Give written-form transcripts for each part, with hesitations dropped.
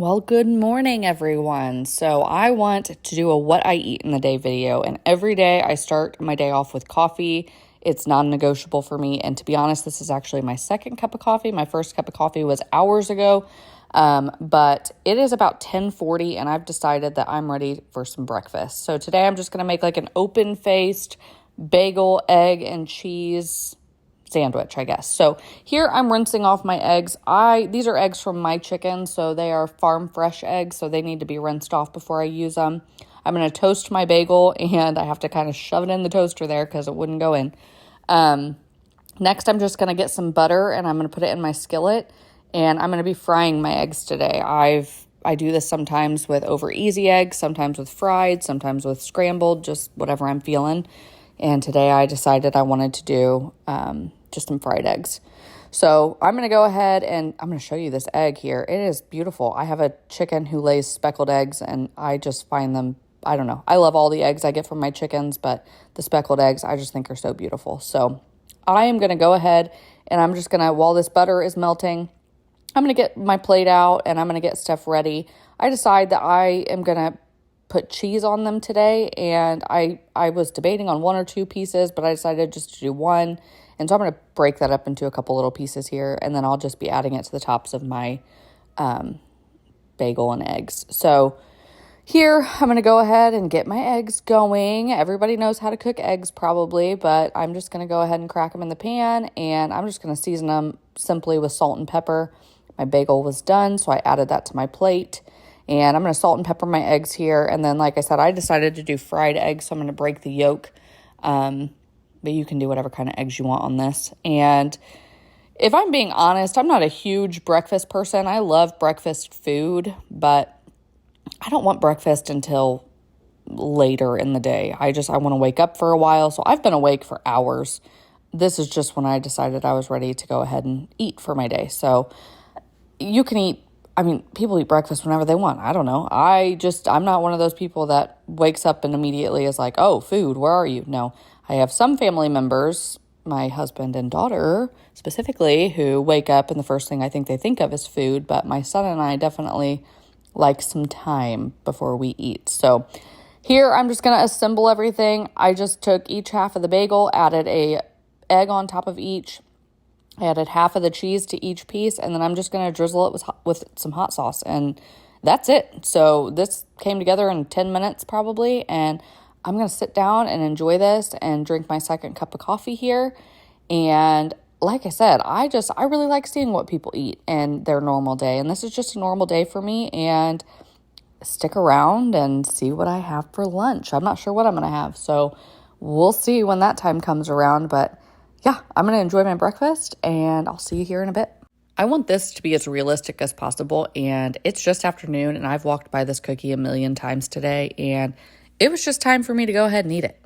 Well, good morning, everyone. So I want to do a what I eat in the day video, and every day I start my day off with coffee. It's non-negotiable for me, and to be honest, this is actually my second cup of coffee. My first cup of coffee was hours ago, but it is about 10:40, and I've decided that I'm ready for some breakfast. So today I'm just going to make like an open-faced bagel, egg, and cheese sandwich, I guess. So here I'm rinsing off my eggs. These are eggs from my chicken, so they are farm fresh eggs, so they need to be rinsed off before I use them. I'm going to toast my bagel, and I have to kind of shove it in the toaster there because it wouldn't go in. Next, I'm just going to get some butter, and I'm going to put it in my skillet, and I'm going to be frying my eggs today. I do this sometimes with over easy eggs, sometimes with fried, sometimes with scrambled, just whatever I'm feeling. And today I decided I wanted to do just some fried eggs. So I'm going to go ahead and I'm going to show you this egg here. It is beautiful. I have a chicken who lays speckled eggs, and I just find them, I don't know. I love all the eggs I get from my chickens, but the speckled eggs I just think are so beautiful. So I am going to go ahead and I'm just going to, while this butter is melting, I'm going to get my plate out and I'm going to get stuff ready. I decide that I am going to put cheese on them today, and I was debating on one or two pieces, but I decided just to do one. And so I'm going to break that up into a couple little pieces here, and then I'll just be adding it to the tops of my bagel and eggs. So here I'm going to go ahead and get my eggs going. Everybody knows how to cook eggs probably, but I'm just going to go ahead and crack them in the pan, and I'm just going to season them simply with salt and pepper. My bagel was done, so I added that to my plate. And I'm going to salt and pepper my eggs here. And then, like I said, I decided to do fried eggs, so I'm going to break the yolk. But you can do whatever kind of eggs you want on this. And if I'm being honest, I'm not a huge breakfast person. I love breakfast food, but I don't want breakfast until later in the day. I want to wake up for a while. So I've been awake for hours. This is just when I decided I was ready to go ahead and eat for my day. So you can eat. People eat breakfast whenever they want. I don't know. I'm not one of those people that wakes up and immediately is like, oh, food, where are you? No, I have some family members, my husband and daughter specifically, who wake up and the first thing I think they think of is food. But my son and I definitely like some time before we eat. So here I'm just going to assemble everything. I just took each half of the bagel, added a egg on top of each. I added half of the cheese to each piece, and then I'm just going to drizzle it with some hot sauce, and that's it. So this came together in 10 minutes probably, and I'm going to sit down and enjoy this and drink my second cup of coffee here. And like I said, I really like seeing what people eat in their normal day, and this is just a normal day for me. And stick around and see what I have for lunch. I'm not sure what I'm going to have, so we'll see when that time comes around, but yeah, I'm going to enjoy my breakfast, and I'll see you here in a bit. I want this to be as realistic as possible, and it's just afternoon, and I've walked by this cookie a million times today, and it was just time for me to go ahead and eat it.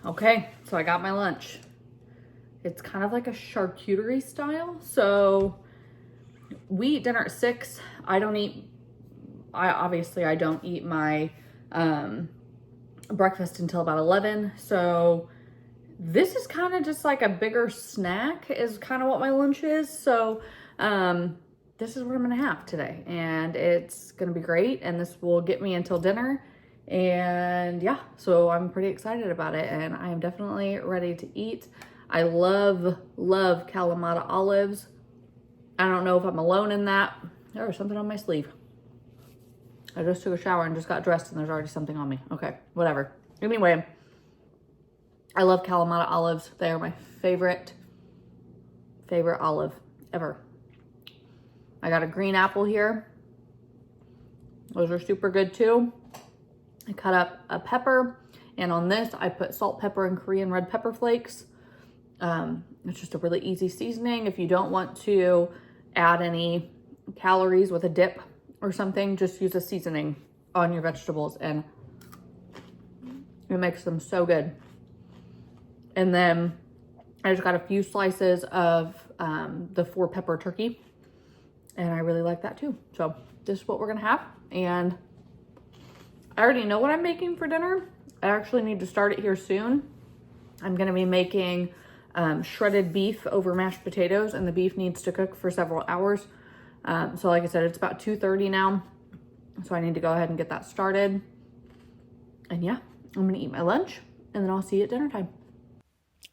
Okay, so I got my lunch. It's kind of like a charcuterie style. So we eat dinner at 6. I don't eat my breakfast until about 11. So this is kind of just like a bigger snack is kind of what my lunch is. So this is what I'm gonna have today, and it's gonna be great, and this will get me until dinner. And yeah, so I'm pretty excited about it, and I am definitely ready to eat. I love Kalamata olives. I don't know if I'm alone in that. There was something on my sleeve. I just took a shower and just got dressed, and there's already something on me. Okay, whatever. Anyway, I love Kalamata olives. They are my favorite olive ever. I got a green apple here. Those are super good too. I cut up a pepper, and on this I put salt, pepper, and Korean red pepper flakes. It's just a really easy seasoning. If you don't want to add any calories with a dip or something. Just use a seasoning on your vegetables and it makes them so good. And then I just got a few slices of the 4-pepper turkey, and I really like that too. So this is what we're gonna have. And I already know what I'm making for dinner. I actually need to start it here soon. I'm gonna be making shredded beef over mashed potatoes, and the beef needs to cook for several hours. So like I said, it's about 2:30 now. So I need to go ahead and get that started. And yeah, I'm gonna eat my lunch and then I'll see you at dinner time.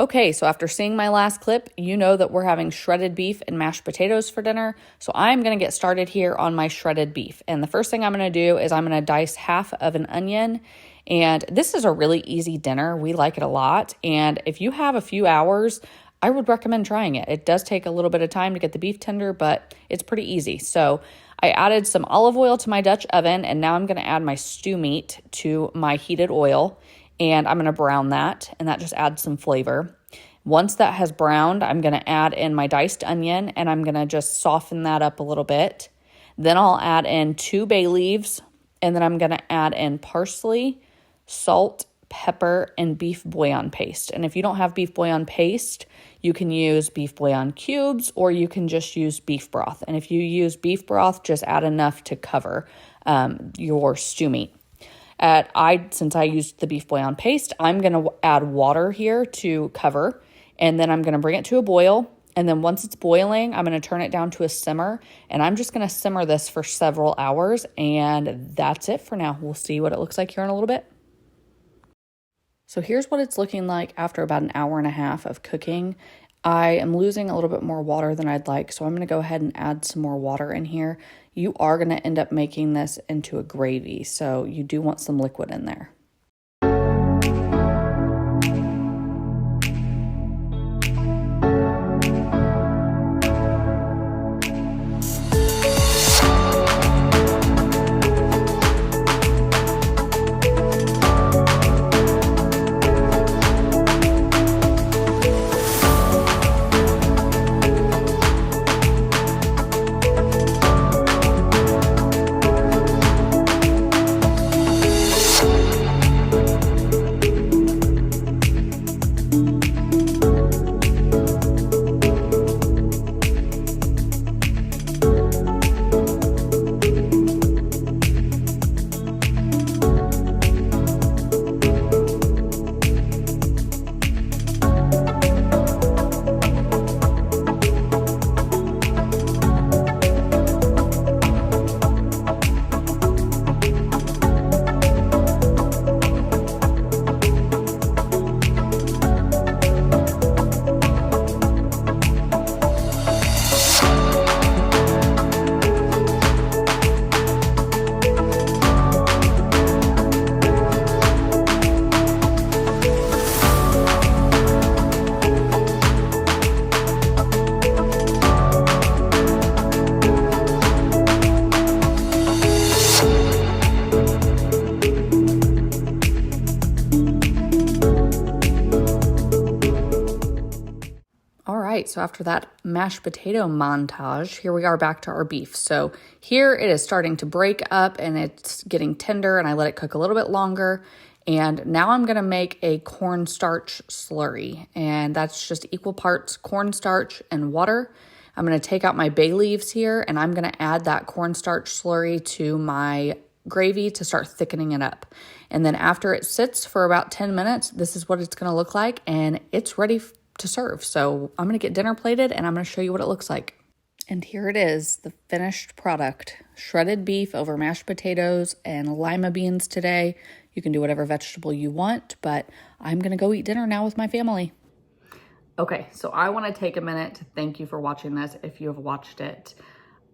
Okay, so after seeing my last clip, you know that we're having shredded beef and mashed potatoes for dinner. So I'm going to get started here on my shredded beef. And the first thing I'm going to do is I'm going to dice half of an onion. And this is a really easy dinner. We like it a lot. And if you have a few hours, I would recommend trying it. It does take a little bit of time to get the beef tender, but it's pretty easy. So I added some olive oil to my Dutch oven, and now I'm going to add my stew meat to my heated oil. And I'm going to brown that, and that just adds some flavor. Once that has browned, I'm going to add in my diced onion, and I'm going to just soften that up a little bit. Then I'll add in 2 bay leaves, and then I'm going to add in parsley, salt, pepper, and beef bouillon paste. And if you don't have beef bouillon paste, you can use beef bouillon cubes, or you can just use beef broth. And if you use beef broth, just add enough to cover your stew meat. Since I used the beef bouillon paste, I'm going to add water here to cover, and then I'm going to bring it to a boil. And then once it's boiling, I'm going to turn it down to a simmer, and I'm just going to simmer this for several hours, and that's it for now. We'll see what it looks like here in a little bit. So here's what it's looking like after about an hour and a half of cooking. I am losing a little bit more water than I'd like, so I'm going to go ahead and add some more water in here. You are going to end up making this into a gravy, so you do want some liquid in there. So after that mashed potato montage, here we are back to our beef. So here it is starting to break up and it's getting tender, and I let it cook a little bit longer. And now I'm going to make a cornstarch slurry, and that's just equal parts cornstarch and water. I'm going to take out my bay leaves here, and I'm going to add that cornstarch slurry to my gravy to start thickening it up. And then after it sits for about 10 minutes, this is what it's going to look like, and it's ready to serve. So I'm going to get dinner plated, and I'm going to show you what it looks like. And here it is, the finished product. Shredded beef over mashed potatoes and lima beans today. You can do whatever vegetable you want, but I'm going to go eat dinner now with my family. Okay, so I want to take a minute to thank you for watching this if you have watched it.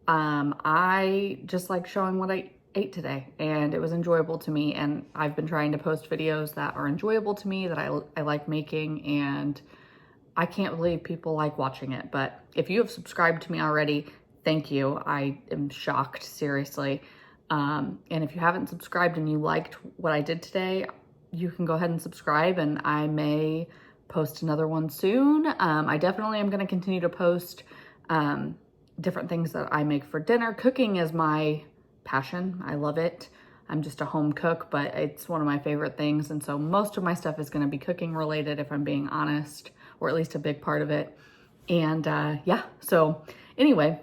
I just like showing what I ate today, and it was enjoyable to me, and I've been trying to post videos that are enjoyable to me, that I like making, and I can't believe people like watching it. But if you have subscribed to me already, thank you. I am shocked, seriously. And if you haven't subscribed and you liked what I did today, you can go ahead and subscribe, and I may post another one soon. I definitely am going to continue to post different things that I make for dinner. Cooking is my passion. I love it. I'm just a home cook, but it's one of my favorite things. And so most of my stuff is going to be cooking related, if I'm being honest, or at least a big part of it. And yeah, so anyway,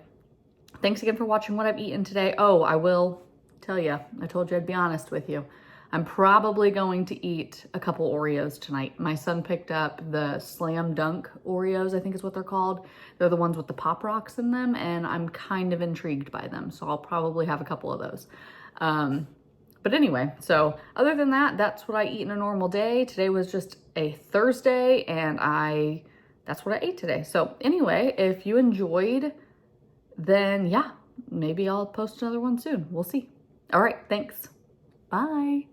thanks again for watching what I've eaten today. Oh, I will tell you, I told you I'd be honest with you. I'm probably going to eat a couple Oreos tonight. My son picked up the Slam Dunk Oreos, I think is what they're called. They're the ones with the Pop Rocks in them, and I'm kind of intrigued by them. So I'll probably have a couple of those. But anyway, so other than that, that's what I eat in a normal day. Today was just a Thursday, and that's what I ate today. So anyway, if you enjoyed, then yeah, maybe I'll post another one soon. We'll see. All right, thanks. Bye.